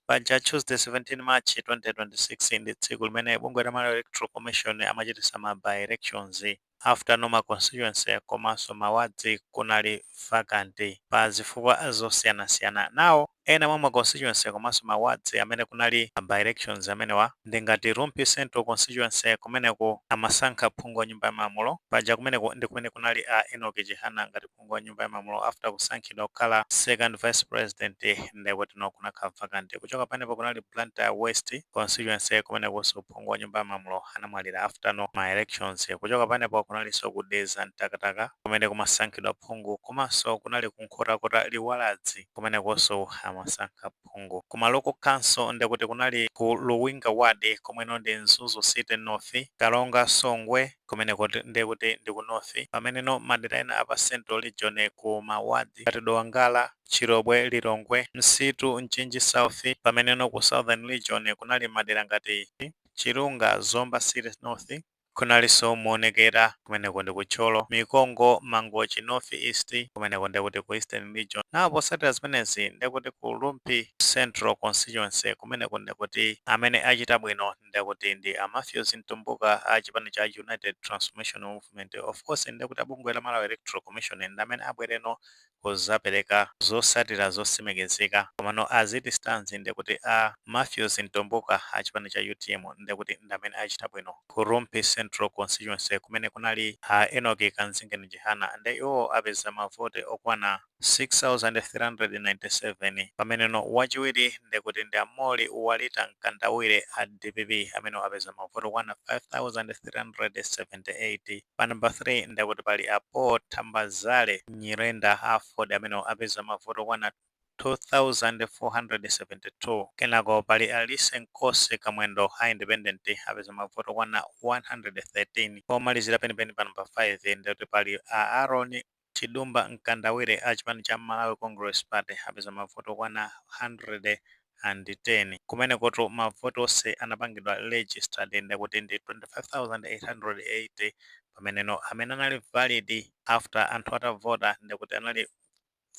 paja Tuesday 17 March 2026 ndi tsiku limene bungwe la Malawi Electoral Commission amachitisa ma by-elections after normal constituency komanso mawadzi kunali vacant pa zifukwa zosiyanasiyana. Nawo ena mwa ma constituency komanso mawadzi amene kunali by-elections amenewa ndi ngati Rumpi Central Constituency kumeneko amasankha phungu wa nyumba ya malamulo, paja kumeneko ndi kumene kunali Enoch Chihana ngati phungu wa nyumba ya malamulo after kusankhidwa kukhala second vice president ndekuti kunakhala vacant. Kuchoka panepo kunali Blantyre West Constituency kumenekonso phungu wa nyumba ya malamulo anamwalira after ma elections. Kuchoka panepo kunalinso kudeza Mtakataka kumene kumasankhidwa phungu, komanso kunali kunkhotakota Liwaladzi kumenekonso amasankha phungu. Kuma local council ndekuti kunali ku Luwinga Ward komweno ndi Mzuzu City North, Kalonga Songwe kumeneko ndekuti ndi ku North, pameneno madera ena apa Central Region ku mawadi ngati Dowangala, Chirobwe, Lilongwe, Msitu, Mchinji South, pameneno ku Southern Region kunali madera ngati Chirunga, Zomba City North, kunalinso muonekera kumeneko ndi kucholo, Mikongo, Mangochi North East kumeneko ndekuti ku Eastern Region. Napo posatira zimenezi ndekuti ku Rumpi Central Constituency kumeneko ndekuti amene achita bwino ndekuti ndi Matthews Ntumbuka a chipani cha United Transformation Movement. Of course ndekuti bungwe la Malawi Electoral Commission ndi amene abwereno kuzapereka zosatira zosimikizika, komano aziti stands ndekuti Matthews Ntumbuka a chipani cha UTM ndekuti ndi amene achita bwino ku Rumpi Central Constituency kumene kunali Enoch Kanzingeni Chihana ndi iwo apeza mavoti okwana 6,397, pameneno wachiwiri ndekuti ndi Amoli Walita Nkandawire a DPP amene apeza mavoti okwana 5,378. Pa number 3 ndekuti pali Paul Tambazale Nyirenda a Ford amene apeza mavoti okwana 2,472. Kenako pali Alice Nkose Kamwendo a Independent apeza mavoti okwana 113. Pomalizira penipeni pa number 5 ndekuti pali Aaron Chidumba Nkandawire a chipani cha Malawi Congress Party apeza mavoti okwana 110. kumenekotu mavoti onse anapangidwa registered ndekuti ndi 25,880, pameneno amene anali valid after anthu atavota ndekuti anali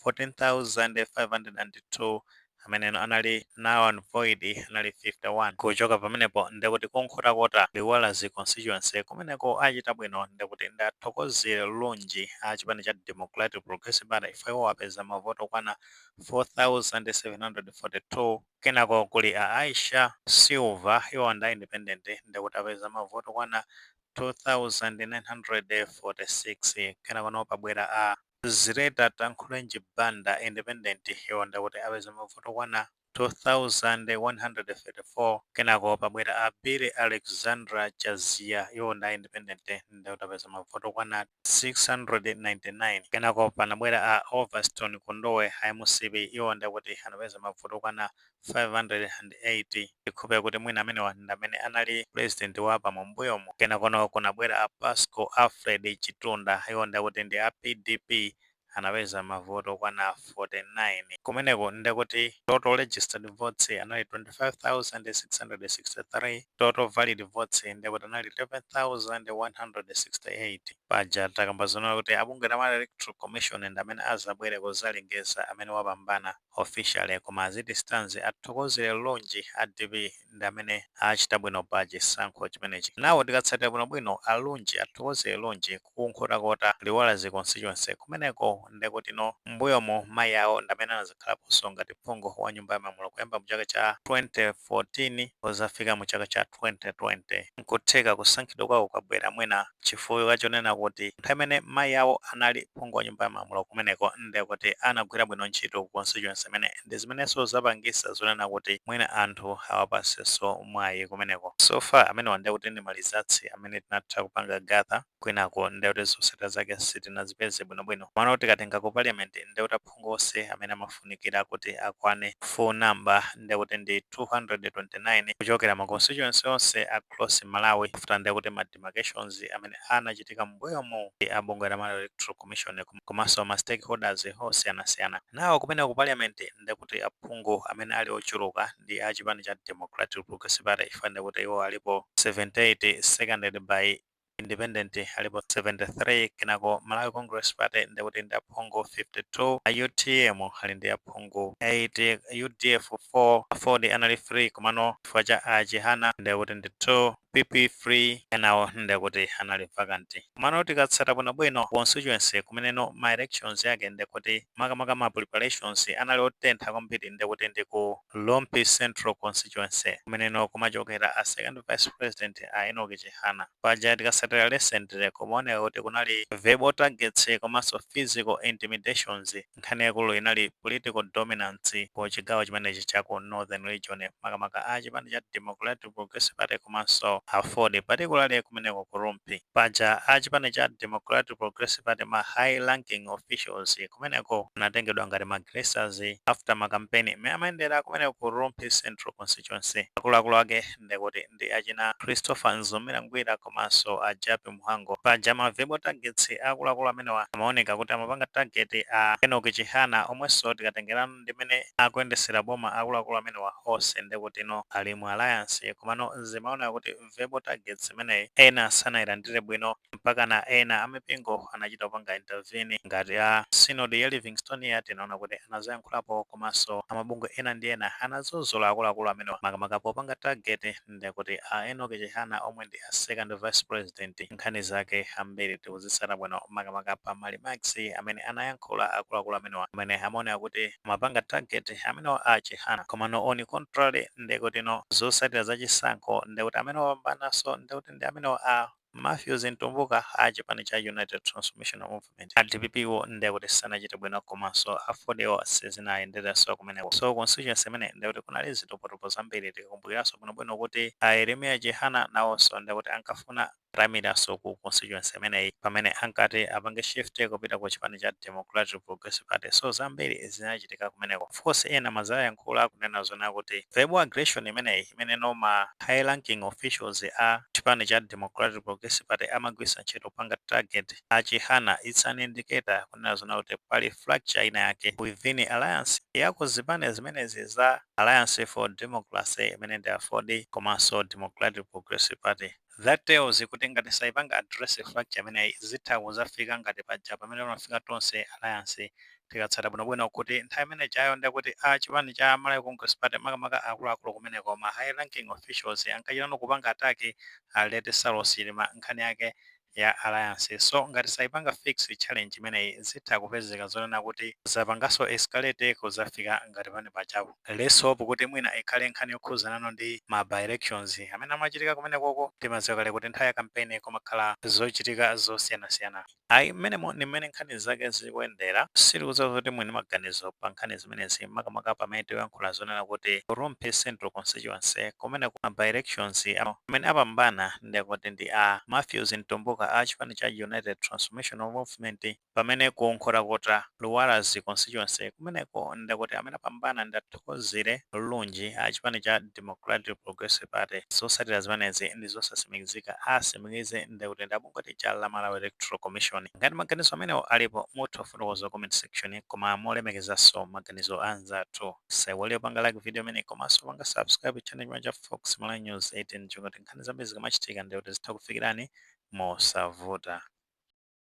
14,502, ameneno anali now void anali 51. Kuchoka pamenepo ndekuti kunkhotakota Liwaladzi Constituency kumeneko achita bwino ndekuti ndathokozere lunji a chipani cha Democratic Progressive Party iwo apeza mavoti okwana 4,742. Kenako kuli Aisha Silva iwo ndi Independent ndekuti apeza mavoti okwana 2,946. Kenako no pabwera Zireta Tankhulenji Banda Independent iwo ndekuti apeza mavoti okwana 2,134. Kenako pabwera Billy Alexandra Chazia iwo ndi Independent ndekuti apeza mavoti okwana 699. Kenako panabwera Overstone Kondowe IMCB iwo ndekuti anapeza mavoti okwana 580. Ikhope kuti mwina amenewa ndi amene anali president wa pambuyomo. Kenako kunabwera Pasco Alfred Chitunda iwo ndekuti ndi PDP anapeza mavoti okwana 49. kumeneko ndekuti total registered votes anali 25,663, total valid votes ndekuti anali 11,168. paja takambazana kuti abungwe la Malawi Electoral Commission ndi amene azabwere kuzalengeza amene wapambana officially, koma aziti stands athokozere lunji a DP ndi amene achita bwino pa chisankho chimenechi. Nawo tikatsatira bwinobwino alunji athokozere lunji kunkhotakota Liwaladzi Constituency kumeneko ndekuti mbuyomo mayi awo ndi amene anazakhalaponso ngati phungu wa nyumba ya malamulo kuyamba mu chaka cha 2014 kuzafika mu chaka cha 2020. Nkutheka kusankhidwa kwawo kwabwera mwina chifukwa chonena kuti nthawi imene mayi awo anali phungu wa nyumba ya malamulo kumeneko ndekuti anagwira bwino ntchito ku constituency imene ndi zimenenso zapangisa zonena kuti mwina anthu awapasenso mwayi kumeneko. So far amene ndekuti ndi malizatsi amene tinatha kupanga gather kwinako ndekuti zosatira zake sitinazipeze bwinobwino. Mwana kuti tikatenga ku parliament ndekuti aphungu onse amene amafunikira kuti akwane full number ndekuti ndi 229 kuchokera ma constituency onse across Malawi after ndekuti ma demarcations amene anachitika mbuyomo abungwe la Malawi Electoral Commission komanso ma stakeholders osiyanasiyana. Nawo kumene ku parliament ndekuti aphungu amene ali ochuluka ndi a chipani cha Democratic Progressive Party ndekuti iwo alipo 78 seconded by independent alipo 73, kenako Malawi Congress Party ndekuti ndi aphungu 52, UTM ali ndi aphungu 8, UDF 4, Ford anali 3, komano chifukwa cha achihana ndekuti ndi 2, PP free enawo ndekuti anali vacant. Komano tikatsata bwinobwino constituency kumeneno ma elections yake ndekuti makamaka ma preparations anali otentha kwambiri ndekuti ndi ku Lompi Central Constituency kumeneno kumachokera a second vice president a Enoch Chihana. Paja tikasatira recently kumaoneka kuti kunali verbal targets komanso physical intimidations, nkhani yakulu inali political dominance ku chigawo chimenechi cha ku Northern Region makamaka a chipani cha Democratic Progressive Party komanso a Ford particularly kumeneko ku Lompi. Paja a chipani cha Democratic Progressive Party ma high ranking officials kumeneko anatengedwa ngati ma gracers after ma campaign amayendera kumeneko ku Lompi Central Constituency. Akuluakulu ake ndekuti ndi achina Christopher Nzumira Ngwira komanso a Japi Muhango. Paja ma verbal targets akuluakulu amenewa amaoneka kuti amapanga target a Enoch Chihana omwenso tikatengerana ndimene akuyendesera boma akuluakulu amenewa onse ndekuti no ali mu alliance komano zimaoneka kuti verbal targets imeneyi ena sanayilandire bwino mpaka na ena amipingo anachita kupanga intervene ngati a synod ya Livingstone ya tinaona kuti anazayankhulapo komanso amabungwe ena ndi ena anazozola akuluakulu amenewa makamaka popanga target ndekuti a Enoch Chihana omwe ndi a second vice president. Nkhani zake ambiri tikuzitsata bwino makamaka pa Mali Max amene anayankhula akuluakulu amenewa amene amaoneka kuti amapanga target amenewa a Chihana komano on contrary ndekuti no zotsatira zachisankho ndekuti amene wapambanaso ndekuti ndi amenewa a Matthews Ntumbuka a chipani cha United Transformational Movement. A DPP wo ndekuti sanachite bwino komanso a Ford wo sizinayendereso kumeneko. So constituency imene ndekuti kunali zitopotopo zambiri tikumbukiraso bwinobwino kuti a Yeremiya Chihana nawonso ndekuti ankafuna ramiraso ku constituency imeneyi pamene ankati apange shift kupita ku chipani cha Democratic Progressive Party. So zambiri zinachitika kumeneko. Of course ena mazayankhula kunena zona kuti verbal aggression imeneyi imene ma high ranking officials a chipani cha Democratic Progressive Party amagwisa ntchito panga target a Chihana it's an indicator kunena zona kuti pali fracture ina yake within alliance yako zipani zimenezi za Alliance for Democracy imene ndi a Ford komanso Democratic Progressive Party. That tells kuti ngati saipanga address fracture imene zitha kuzafika ngati paja pamene unafika tonse alliance tikatsata bwinobwino kuti nthawi imene chayo ndekuti a chipani cha Malawi Congress Party makamaka akuluakulu kumeneko ma high ranking officials ankachitano kupanga ataki alete Salos Chilima nkhani yake ya alliance. So ngati saipanga fix challenge imeneyi zitha kupezeka zonena kuti zapangaso escalate kuzafika ngati pane pachapo. Let's hope kuti mwina ikhale nkhani yokhuzanano ndi ma by elections amene amachitika kumenekoko timadziwa kale kuti nthawi ya campaign kumakhala zochitika zosiyanasiyana. Ayi mmenemo ni mmene nkhani zake zikuyendera sitikudziwa kuti mwini maganizo pa nkhani zimenezi makamaka pamene tikuyankhula zonena kuti Lompi Central Constituency kumene kuma by elections amene apambana ndekuti ndi a Matthews Ntumbuka a chipani cha United Transformational Movement pamene kunkhotakota Luwalazi Constituency kumeneko ndekuti amene apambana ndathokozire Lunji a chipani cha Democratic Progressive Party. Zotsatira zimenezi ndi zosasimikizika asimikize ndekuti ndabungwe cha la Malawi Electoral Commission. Ngati maganizo amenewo alipo mutha kufotokoza comment section koma molemekezaso maganizo anzathu. Saiwale panga like video imene komanso panga subscribe channel cha Fox Malawi News 18 chikuti nkhani zambiri zikamachitika ndekuti zitha kufikirani mosavuta.